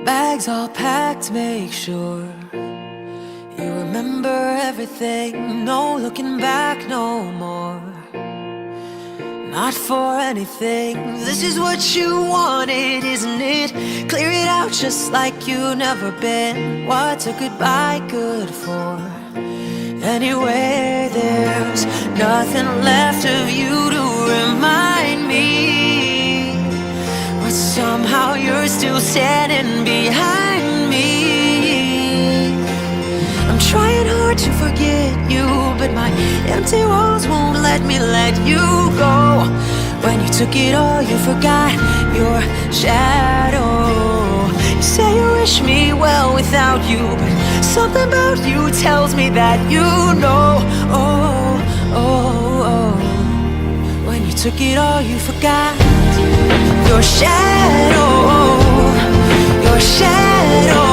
Bags all packed, make sure you remember everything. No looking back no more, not for anything. This is what you wanted, isn't it? Clear it out just like you never been. What's a goodbye good for? Anyway, there's nothing left of you to remind me, but somehow you're still standing behind me. I'm trying hard to forget you, but my empty walls won't let me let you go. When you took it all, you forgot your shadow. You say you wish me well without you, but something about you tells me that you know. When you took it all, you forgot your shadow. Your shadow.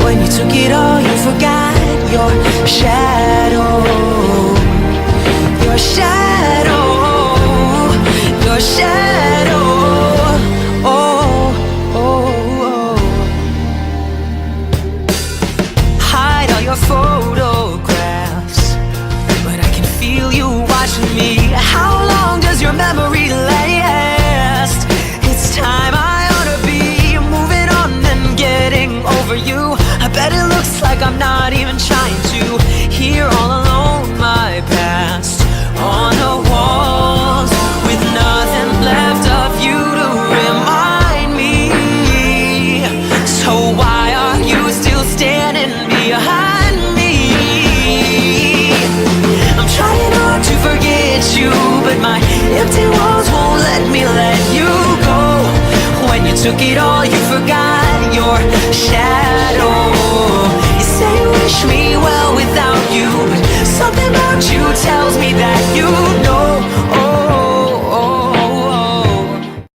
When you took it all, you forgot your shadow. Your shadow. Your shadow. Hide all your photographs, but I can feel you watching me. How long does your memory last? It's time I ought to be moving on and getting over you. I bet it looks like I'm not even trying to. Here all alone, my past on the walls, with nothing left of you to remind me. So why are you still standing behind me? I'm trying hard to forget you, but my empty walls won't let me let you go. When you took it all, you forgot your shadow.